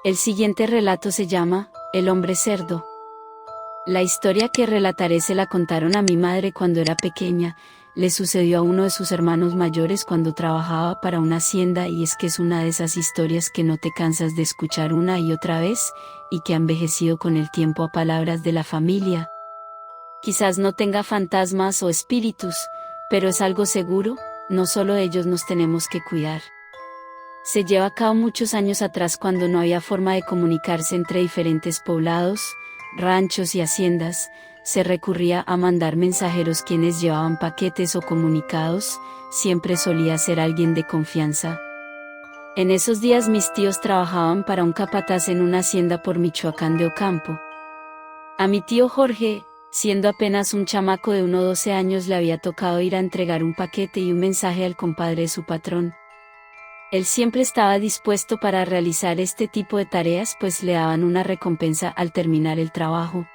El siguiente relato se llama El hombre cerdo. La historia que relataré se la contaron a mi madre cuando era pequeña. Le sucedió a uno de sus hermanos mayores cuando trabajaba para una hacienda, y es que es una de esas historias que no te cansas de escuchar una y otra vez, y que ha envejecido con el tiempo a palabras de la familia. Quizás no tenga fantasmas o espíritus, pero es algo seguro, no solo de ellos nos tenemos que cuidar. Se lleva a cabo muchos años atrás, cuando no había forma de comunicarse entre diferentes poblados, ranchos y haciendas. Se recurría a mandar mensajeros quienes llevaban paquetes o comunicados. Siempre solía ser alguien de confianza. En esos días mis tíos trabajaban para un capataz en una hacienda por Michoacán de Ocampo. A mi tío Jorge, siendo apenas un chamaco de unos 12 años, le había tocado ir a entregar un paquete y un mensaje al compadre de su patrón. Él siempre estaba dispuesto para realizar este tipo de tareas, pues le daban una recompensa al terminar el trabajo.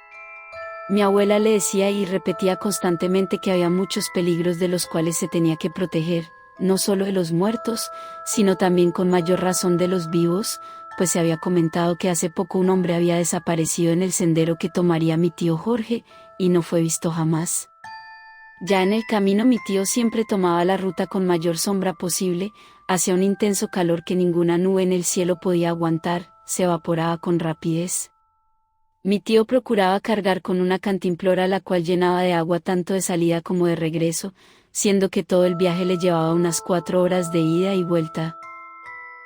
Mi abuela le decía y repetía constantemente que había muchos peligros de los cuales se tenía que proteger, no solo de los muertos, sino también con mayor razón de los vivos, pues se había comentado que hace poco un hombre había desaparecido en el sendero que tomaría mi tío Jorge, y no fue visto jamás. Ya en el camino mi tío siempre tomaba la ruta con mayor sombra posible. Hacía un intenso calor que ninguna nube en el cielo podía aguantar, se evaporaba con rapidez. Mi tío procuraba cargar con una cantimplora, la cual llenaba de agua tanto de salida como de regreso, siendo que todo el viaje le llevaba unas 4 horas de ida y vuelta.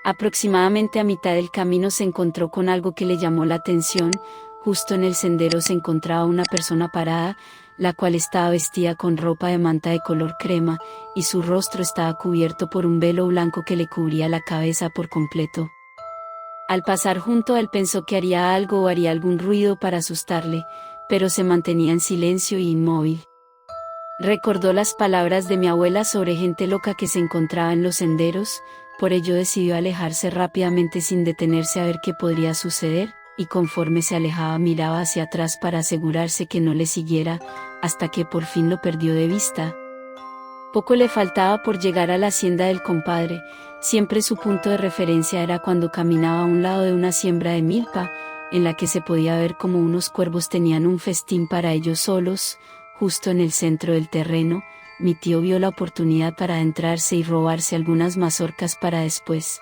Aproximadamente a mitad del camino se encontró con algo que le llamó la atención. Justo en el sendero se encontraba una persona parada, la cual estaba vestida con ropa de manta de color crema, y su rostro estaba cubierto por un velo blanco que le cubría la cabeza por completo. Al pasar junto a él pensó que haría algo o haría algún ruido para asustarle, pero se mantenía en silencio y inmóvil. Recordó las palabras de mi abuela sobre gente loca que se encontraba en los senderos, por ello decidió alejarse rápidamente sin detenerse a ver qué podría suceder, y conforme se alejaba miraba hacia atrás para asegurarse que no le siguiera, hasta que por fin lo perdió de vista. Poco le faltaba por llegar a la hacienda del compadre. Siempre su punto de referencia era cuando caminaba a un lado de una siembra de milpa, en la que se podía ver como unos cuervos tenían un festín para ellos solos. Justo en el centro del terreno, mi tío vio la oportunidad para adentrarse y robarse algunas mazorcas para después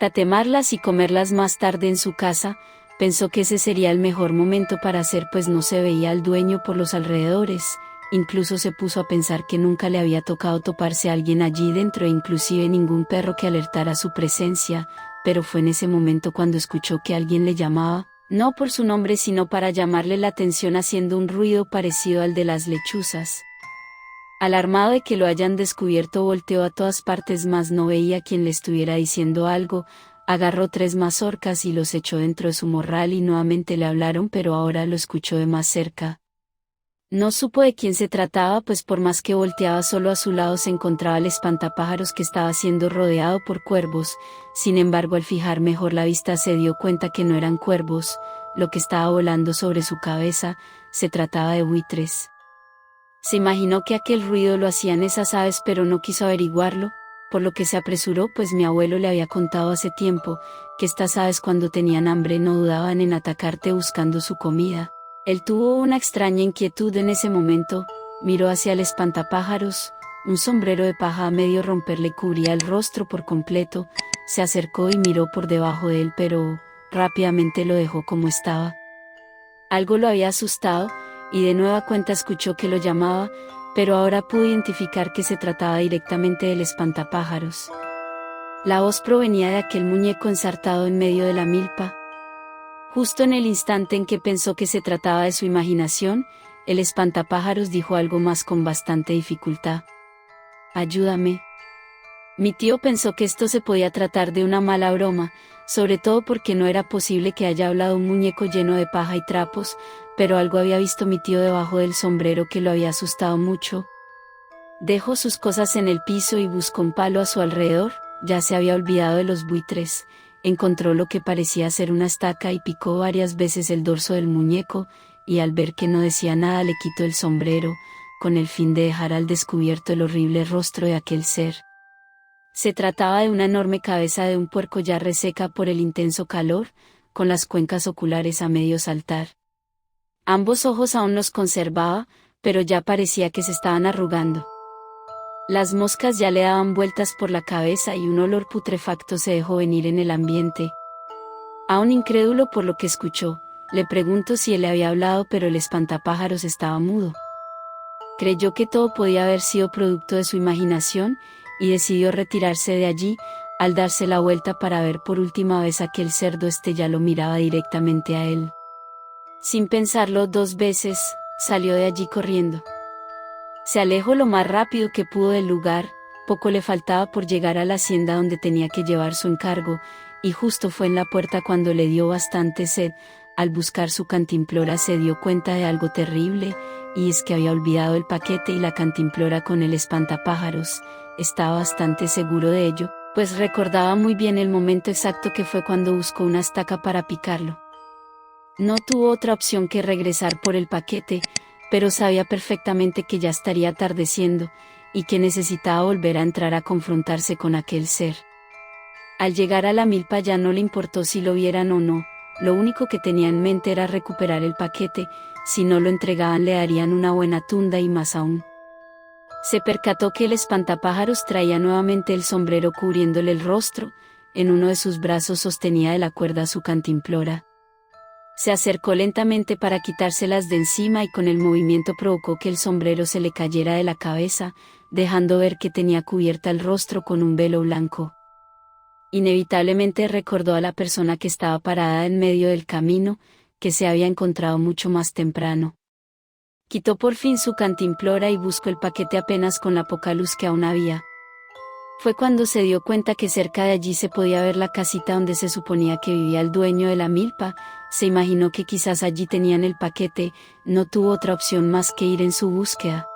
tatemarlas y comerlas más tarde en su casa. Pensó que ese sería el mejor momento para hacer, pues no se veía al dueño por los alrededores. Incluso se puso a pensar que nunca le había tocado toparse a alguien allí dentro, e inclusive ningún perro que alertara su presencia, pero fue en ese momento cuando escuchó que alguien le llamaba, no por su nombre sino para llamarle la atención, haciendo un ruido parecido al de las lechuzas. Alarmado de que lo hayan descubierto, volteó a todas partes, mas no veía quien le estuviera diciendo algo. Agarró 3 mazorcas y los echó dentro de su morral, y nuevamente le hablaron, pero ahora lo escuchó de más cerca. No supo de quién se trataba, pues por más que volteaba, solo a su lado se encontraba el espantapájaros, que estaba siendo rodeado por cuervos. Sin embargo, al fijar mejor la vista se dio cuenta que no eran cuervos, lo que estaba volando sobre su cabeza. Se trataba de buitres. Se imaginó que aquel ruido lo hacían esas aves, pero no quiso averiguarlo, por lo que se apresuró, pues mi abuelo le había contado hace tiempo que estas aves, cuando tenían hambre, no dudaban en atacarte buscando su comida. Él tuvo una extraña inquietud en ese momento, miró hacia el espantapájaros. Un sombrero de paja a medio romper le cubría el rostro por completo. Se acercó y miró por debajo de él, pero rápidamente lo dejó como estaba. Algo lo había asustado, y de nueva cuenta escuchó que lo llamaba, pero ahora pudo identificar que se trataba directamente del espantapájaros. La voz provenía de aquel muñeco ensartado en medio de la milpa. Justo en el instante en que pensó que se trataba de su imaginación, el espantapájaros dijo algo más con bastante dificultad. «Ayúdame». Mi tío pensó que esto se podía tratar de una mala broma, sobre todo porque no era posible que haya hablado un muñeco lleno de paja y trapos, pero algo había visto mi tío debajo del sombrero que lo había asustado mucho. Dejó sus cosas en el piso y buscó un palo a su alrededor. Ya se había olvidado de los buitres. Encontró lo que parecía ser una estaca y picó varias veces el dorso del muñeco, y al ver que no decía nada le quitó el sombrero, con el fin de dejar al descubierto el horrible rostro de aquel ser. Se trataba de una enorme cabeza de un puerco ya reseca por el intenso calor, con las cuencas oculares a medio saltar. Ambos ojos aún los conservaba, pero ya parecía que se estaban arrugando. Las moscas ya le daban vueltas por la cabeza y un olor putrefacto se dejó venir en el ambiente. Aún incrédulo por lo que escuchó, le preguntó si él le había hablado, pero el espantapájaros estaba mudo. Creyó que todo podía haber sido producto de su imaginación, y decidió retirarse de allí, al darse la vuelta para ver por última vez aquel cerdo. Ya lo miraba directamente a él. Sin pensarlo 2 veces, salió de allí corriendo. Se alejó lo más rápido que pudo del lugar, poco le faltaba por llegar a la hacienda donde tenía que llevar su encargo, y justo fue en la puerta cuando le dio bastante sed. Al buscar su cantimplora se dio cuenta de algo terrible, y es que había olvidado el paquete y la cantimplora con el espantapájaros. Estaba bastante seguro de ello, pues recordaba muy bien el momento exacto que fue cuando buscó una estaca para picarlo. No tuvo otra opción que regresar por el paquete, pero sabía perfectamente que ya estaría atardeciendo, y que necesitaba volver a entrar a confrontarse con aquel ser. Al llegar a la milpa ya no le importó si lo vieran o no, lo único que tenía en mente era recuperar el paquete. Si no lo entregaban le darían una buena tunda y más aún. Se percató que el espantapájaros traía nuevamente el sombrero cubriéndole el rostro, en uno de sus brazos sostenía de la cuerda su cantimplora. Se acercó lentamente para quitárselas de encima y con el movimiento provocó que el sombrero se le cayera de la cabeza, dejando ver que tenía cubierta el rostro con un velo blanco. Inevitablemente recordó a la persona que estaba parada en medio del camino, que se había encontrado mucho más temprano. Quitó por fin su cantimplora y buscó el paquete apenas con la poca luz que aún había. Fue cuando se dio cuenta que cerca de allí se podía ver la casita donde se suponía que vivía el dueño de la milpa. Se imaginó que quizás allí tenían el paquete. No tuvo otra opción más que ir en su búsqueda.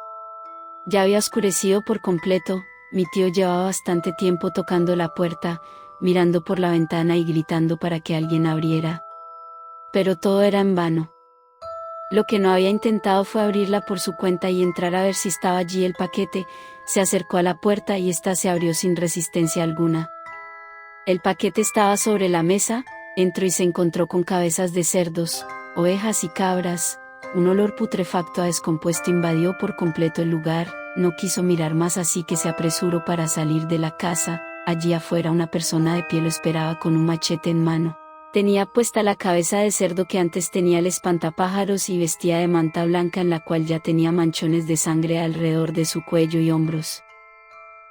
Ya había oscurecido por completo. Mi tío llevaba bastante tiempo tocando la puerta, mirando por la ventana y gritando para que alguien abriera. Pero todo era en vano. Lo que no había intentado fue abrirla por su cuenta y entrar a ver si estaba allí el paquete. Se acercó a la puerta y ésta se abrió sin resistencia alguna. El paquete estaba sobre la mesa. Entró y se encontró con cabezas de cerdos, ovejas y cabras. Un olor putrefacto a descompuesto invadió por completo el lugar. No quiso mirar más, así que se apresuró para salir de la casa. Allí afuera una persona de pie lo esperaba con un machete en mano. Tenía puesta la cabeza de cerdo que antes tenía el espantapájaros y vestía de manta blanca en la cual ya tenía manchones de sangre alrededor de su cuello y hombros.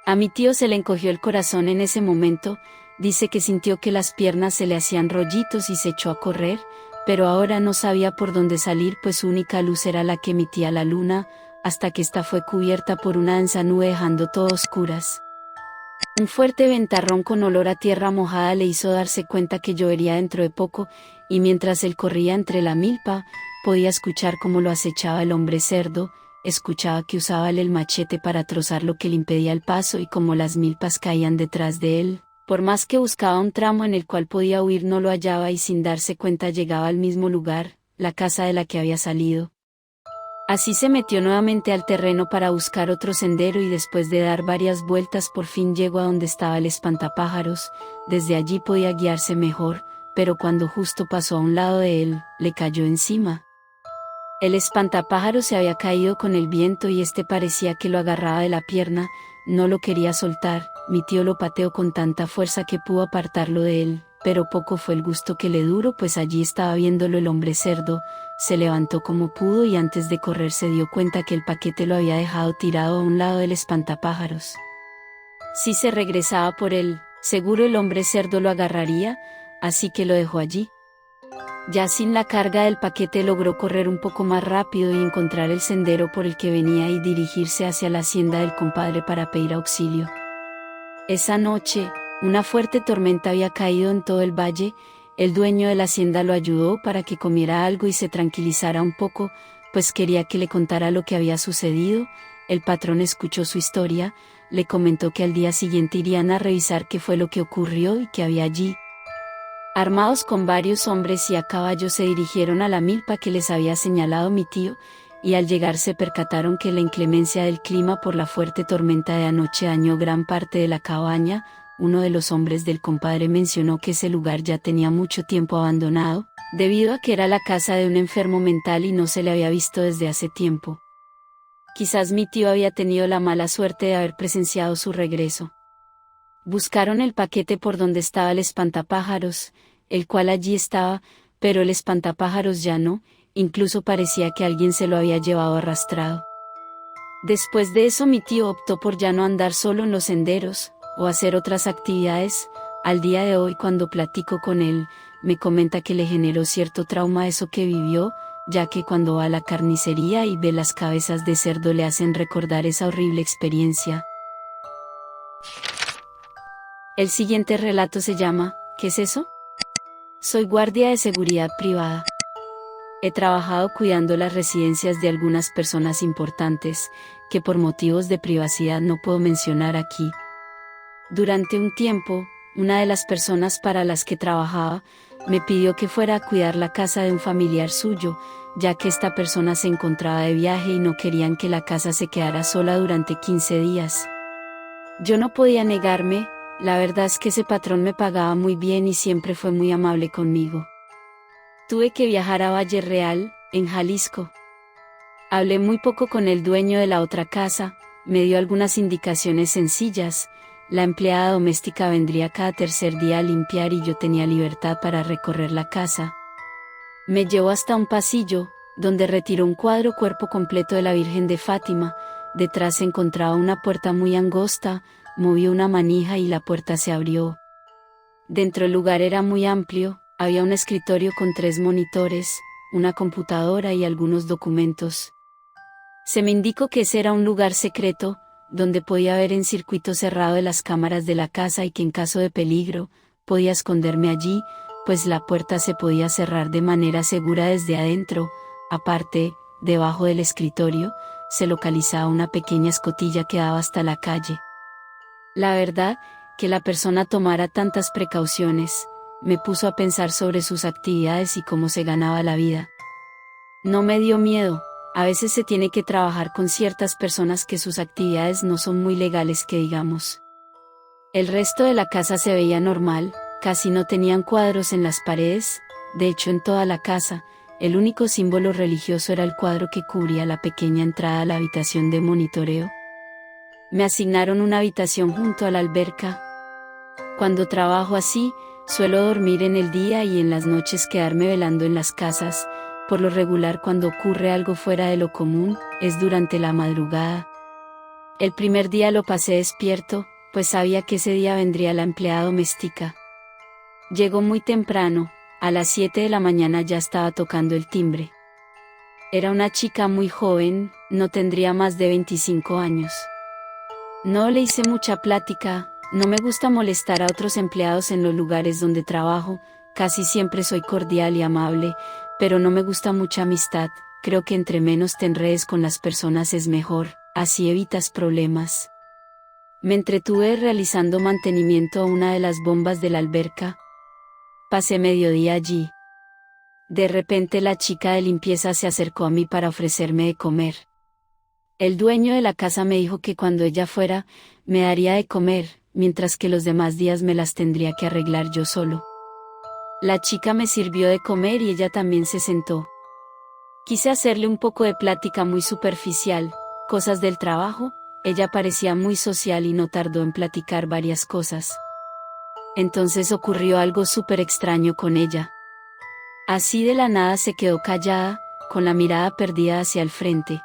A mi tío se le encogió el corazón en ese momento. Dice que sintió que las piernas se le hacían rollitos y se echó a correr, pero ahora no sabía por dónde salir, pues su única luz era la que emitía la luna, hasta que ésta fue cubierta por una densa nube dejando todo a oscuras. Un fuerte ventarrón con olor a tierra mojada le hizo darse cuenta que llovería dentro de poco, y mientras él corría entre la milpa, podía escuchar cómo lo acechaba el hombre cerdo. Escuchaba que usaba el machete para trozar lo que le impedía el paso y cómo las milpas caían detrás de él. Por más que buscaba un tramo en el cual podía huir no lo hallaba y sin darse cuenta llegaba al mismo lugar, la casa de la que había salido. Así se metió nuevamente al terreno para buscar otro sendero y después de dar varias vueltas por fin llegó a donde estaba el espantapájaros. Desde allí podía guiarse mejor, pero cuando justo pasó a un lado de él, le cayó encima. El espantapájaros se había caído con el viento y parecía que lo agarraba de la pierna, no lo quería soltar. Mi tío lo pateó con tanta fuerza que pudo apartarlo de él, pero poco fue el gusto que le duró, pues allí estaba viéndolo el hombre cerdo. Se levantó como pudo y antes de correr se dio cuenta que el paquete lo había dejado tirado a un lado del espantapájaros. Si se regresaba por él, seguro el hombre cerdo lo agarraría, así que lo dejó allí. Ya sin la carga del paquete logró correr un poco más rápido y encontrar el sendero por el que venía y dirigirse hacia la hacienda del compadre para pedir auxilio. Esa noche, una fuerte tormenta había caído en todo el valle. El dueño de la hacienda lo ayudó para que comiera algo y se tranquilizara un poco, pues quería que le contara lo que había sucedido. El patrón escuchó su historia, le comentó que al día siguiente irían a revisar qué fue lo que ocurrió y qué había allí. Armados con varios hombres y a caballo se dirigieron a la milpa que les había señalado mi tío, y al llegar se percataron que la inclemencia del clima por la fuerte tormenta de anoche dañó gran parte de la cabaña. Uno de los hombres del compadre mencionó que ese lugar ya tenía mucho tiempo abandonado, debido a que era la casa de un enfermo mental y no se le había visto desde hace tiempo. Quizás mi tío había tenido la mala suerte de haber presenciado su regreso. Buscaron el paquete por donde estaba el espantapájaros, el cual allí estaba, pero el espantapájaros ya no, incluso parecía que alguien se lo había llevado arrastrado. Después de eso mi tío optó por ya no andar solo en los senderos, o hacer otras actividades. Al día de hoy cuando platico con él, me comenta que le generó cierto trauma eso que vivió, ya que cuando va a la carnicería y ve las cabezas de cerdo le hacen recordar esa horrible experiencia. El siguiente relato se llama, ¿qué es eso? Soy guardia de seguridad privada. He trabajado cuidando las residencias de algunas personas importantes, que por motivos de privacidad no puedo mencionar aquí. Durante un tiempo, una de las personas para las que trabajaba, me pidió que fuera a cuidar la casa de un familiar suyo, ya que esta persona se encontraba de viaje y no querían que la casa se quedara sola durante 15 días. Yo no podía negarme, la verdad es que ese patrón me pagaba muy bien y siempre fue muy amable conmigo. Tuve que viajar a Valle Real, en Jalisco. Hablé muy poco con el dueño de la otra casa, me dio algunas indicaciones sencillas. La empleada doméstica vendría cada tercer día a limpiar y yo tenía libertad para recorrer la casa. Me llevó hasta un pasillo, donde retiró un cuadro cuerpo completo de la Virgen de Fátima. Detrás se encontraba una puerta muy angosta, movió una manija y la puerta se abrió. Dentro el lugar era muy amplio, había un escritorio con 3 monitores, una computadora y algunos documentos. Se me indicó que ese era un lugar secreto, donde podía ver en circuito cerrado de las cámaras de la casa y que en caso de peligro, podía esconderme allí, pues la puerta se podía cerrar de manera segura desde adentro. Aparte, debajo del escritorio, se localizaba una pequeña escotilla que daba hasta la calle. La verdad, que la persona tomara tantas precauciones, me puso a pensar sobre sus actividades y cómo se ganaba la vida. No me dio miedo. A veces se tiene que trabajar con ciertas personas que sus actividades no son muy legales que digamos. El resto de la casa se veía normal, casi no tenían cuadros en las paredes, de hecho en toda la casa, el único símbolo religioso era el cuadro que cubría la pequeña entrada a la habitación de monitoreo. Me asignaron una habitación junto a la alberca. Cuando trabajo así, suelo dormir en el día y en las noches quedarme velando en las casas. Por lo regular cuando ocurre algo fuera de lo común, es durante la madrugada. El primer día lo pasé despierto, pues sabía que ese día vendría la empleada doméstica. Llegó muy temprano, a las 7 de la mañana ya estaba tocando el timbre. Era una chica muy joven, no tendría más de 25 años. No le hice mucha plática, no me gusta molestar a otros empleados en los lugares donde trabajo, casi siempre soy cordial y amable, pero no me gusta mucha amistad. Creo que entre menos te enredes con las personas es mejor, así evitas problemas. Me entretuve realizando mantenimiento a una de las bombas de la alberca. Pasé mediodía allí. De repente la chica de limpieza se acercó a mí para ofrecerme de comer. El dueño de la casa me dijo que cuando ella fuera, me daría de comer, mientras que los demás días me las tendría que arreglar yo solo. La chica me sirvió de comer y ella también se sentó. Quise hacerle un poco de plática muy superficial, cosas del trabajo. Ella parecía muy social y no tardó en platicar varias cosas. Entonces ocurrió algo súper extraño con ella. Así de la nada se quedó callada, con la mirada perdida hacia el frente.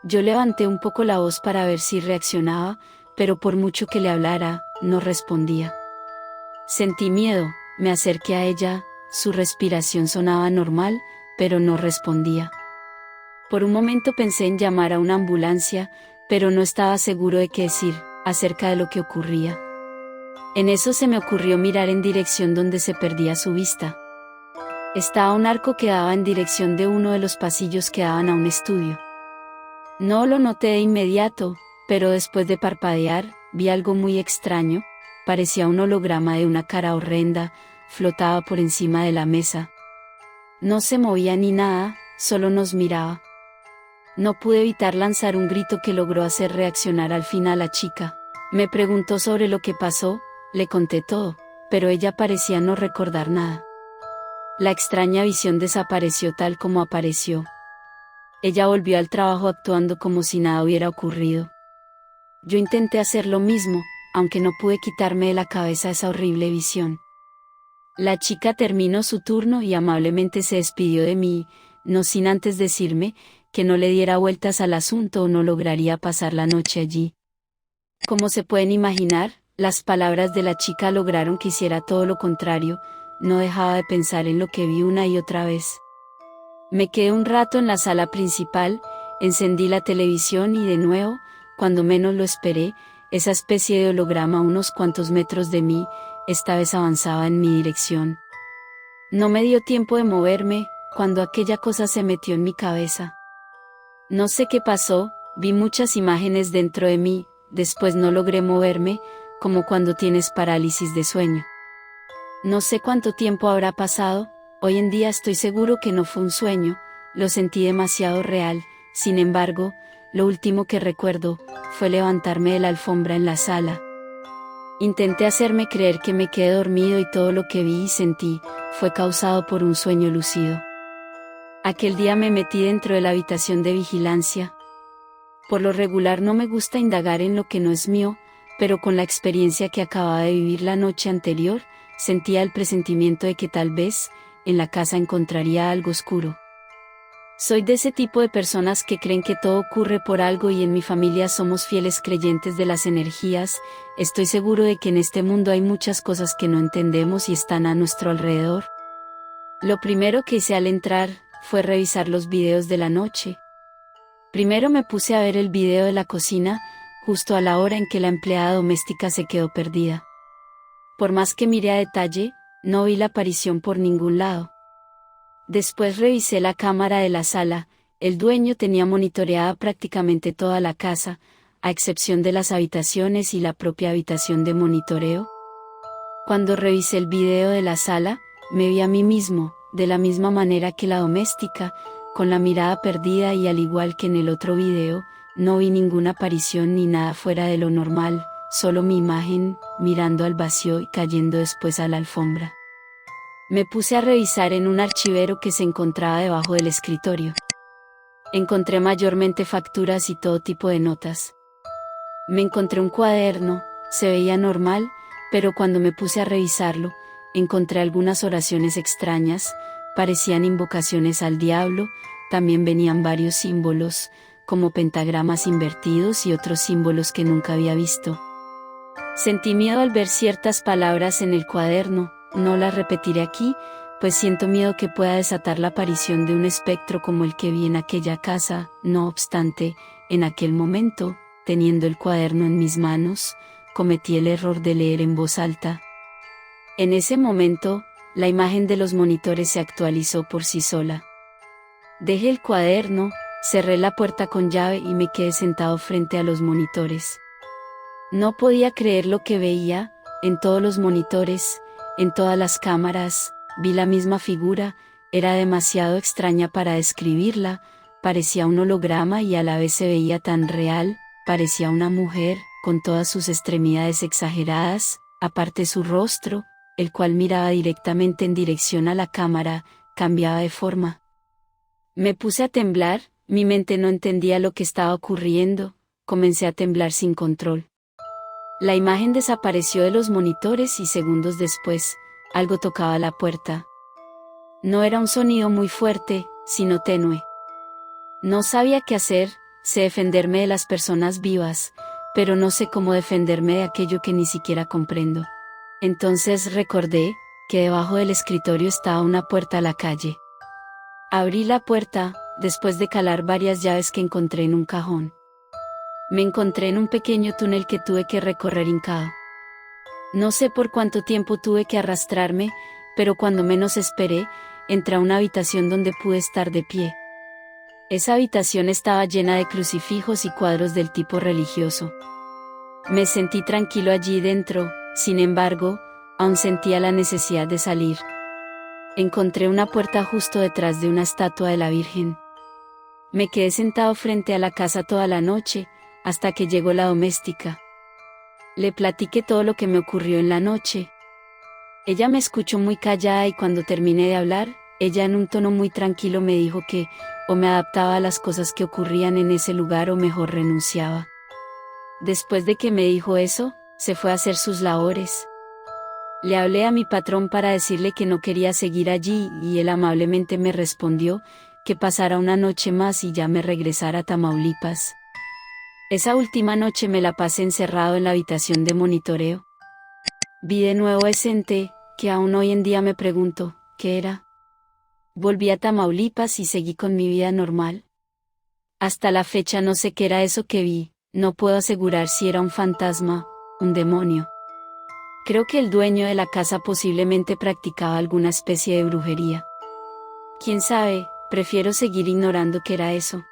Yo levanté un poco la voz para ver si reaccionaba, pero por mucho que le hablara, no respondía. Sentí miedo, me acerqué a ella, su respiración sonaba normal, pero no respondía. Por un momento pensé en llamar a una ambulancia, pero no estaba seguro de qué decir, acerca de lo que ocurría. En eso se me ocurrió mirar en dirección donde se perdía su vista. Estaba un arco que daba en dirección de uno de los pasillos que daban a un estudio. No lo noté de inmediato, pero después de parpadear, vi algo muy extraño, parecía un holograma de una cara horrenda, flotaba por encima de la mesa. No se movía ni nada, solo nos miraba. No pude evitar lanzar un grito que logró hacer reaccionar al fin a la chica. Me preguntó sobre lo que pasó, le conté todo, pero ella parecía no recordar nada. La extraña visión desapareció tal como apareció. Ella volvió al trabajo actuando como si nada hubiera ocurrido. Yo intenté hacer lo mismo, aunque no pude quitarme de la cabeza esa horrible visión. La chica terminó su turno y amablemente se despidió de mí, no sin antes decirme que no le diera vueltas al asunto o no lograría pasar la noche allí. Como se pueden imaginar, las palabras de la chica lograron que hiciera todo lo contrario, no dejaba de pensar en lo que vi una y otra vez. Me quedé un rato en la sala principal, encendí la televisión y de nuevo, cuando menos lo esperé, esa especie de holograma a unos cuantos metros de mí, esta vez avanzaba en mi dirección. No me dio tiempo de moverme, cuando aquella cosa se metió en mi cabeza. No sé qué pasó, vi muchas imágenes dentro de mí, después no logré moverme, como cuando tienes parálisis de sueño. No sé cuánto tiempo habrá pasado, hoy en día estoy seguro que no fue un sueño, lo sentí demasiado real, sin embargo, lo último que recuerdo, fue levantarme de la alfombra en la sala. Intenté hacerme creer que me quedé dormido y todo lo que vi y sentí, fue causado por un sueño lúcido. Aquel día me metí dentro de la habitación de vigilancia. Por lo regular no me gusta indagar en lo que no es mío, pero con la experiencia que acababa de vivir la noche anterior, sentía el presentimiento de que tal vez, en la casa encontraría algo oscuro. Soy de ese tipo de personas que creen que todo ocurre por algo y en mi familia somos fieles creyentes de las energías. Estoy seguro de que en este mundo hay muchas cosas que no entendemos y están a nuestro alrededor. Lo primero que hice al entrar, fue revisar los videos de la noche. Primero me puse a ver el video de la cocina, justo a la hora en que la empleada doméstica se quedó perdida. Por más que miré a detalle, no vi la aparición por ningún lado. Después revisé la cámara de la sala, el dueño tenía monitoreada prácticamente toda la casa, a excepción de las habitaciones y la propia habitación de monitoreo. Cuando revisé el video de la sala, me vi a mí mismo, de la misma manera que la doméstica, con la mirada perdida y al igual que en el otro video, no vi ninguna aparición ni nada fuera de lo normal, solo mi imagen, mirando al vacío y cayendo después a la alfombra. Me puse a revisar en un archivero que se encontraba debajo del escritorio. Encontré mayormente facturas y todo tipo de notas. Me encontré un cuaderno, se veía normal, pero cuando me puse a revisarlo, encontré algunas oraciones extrañas, parecían invocaciones al diablo, también venían varios símbolos, como pentagramas invertidos y otros símbolos que nunca había visto. Sentí miedo al ver ciertas palabras en el cuaderno, no las repetiré aquí, pues siento miedo que pueda desatar la aparición de un espectro como el que vi en aquella casa. No obstante, en aquel momento, teniendo el cuaderno en mis manos, cometí el error de leer en voz alta. En ese momento, la imagen de los monitores se actualizó por sí sola. Dejé el cuaderno, cerré la puerta con llave y me quedé sentado frente a los monitores. No podía creer lo que veía, en todos los monitores, en todas las cámaras, vi la misma figura, era demasiado extraña para describirla, parecía un holograma y a la vez se veía tan real, parecía una mujer, con todas sus extremidades exageradas, aparte su rostro, el cual miraba directamente en dirección a la cámara, cambiaba de forma. Me puse a temblar, mi mente no entendía lo que estaba ocurriendo, comencé a temblar sin control. La imagen desapareció de los monitores y segundos después, algo tocaba la puerta. No era un sonido muy fuerte, sino tenue. No sabía qué hacer, sé defenderme de las personas vivas, pero no sé cómo defenderme de aquello que ni siquiera comprendo. Entonces recordé que debajo del escritorio estaba una puerta a la calle. Abrí la puerta, después de calar varias llaves que encontré en un cajón. Me encontré en un pequeño túnel que tuve que recorrer hincado. No sé por cuánto tiempo tuve que arrastrarme, pero cuando menos esperé, entré a una habitación donde pude estar de pie. Esa habitación estaba llena de crucifijos y cuadros del tipo religioso. Me sentí tranquilo allí dentro, sin embargo, aún sentía la necesidad de salir. Encontré una puerta justo detrás de una estatua de la Virgen. Me quedé sentado frente a la casa toda la noche, hasta que llegó la doméstica. Le platiqué todo lo que me ocurrió en la noche. Ella me escuchó muy callada y cuando terminé de hablar, ella en un tono muy tranquilo me dijo que o me adaptaba a las cosas que ocurrían en ese lugar o mejor renunciaba. Después de que me dijo eso, se fue a hacer sus labores. Le hablé a mi patrón para decirle que no quería seguir allí y él amablemente me respondió que pasara una noche más y ya me regresara a Tamaulipas. Esa última noche me la pasé encerrado en la habitación de monitoreo. Vi de nuevo ese ente, que aún hoy en día me pregunto, ¿qué era? Volví a Tamaulipas y seguí con mi vida normal. Hasta la fecha no sé qué era eso que vi, no puedo asegurar si era un fantasma, un demonio. Creo que el dueño de la casa posiblemente practicaba alguna especie de brujería. ¿Quién sabe? Prefiero seguir ignorando qué era eso.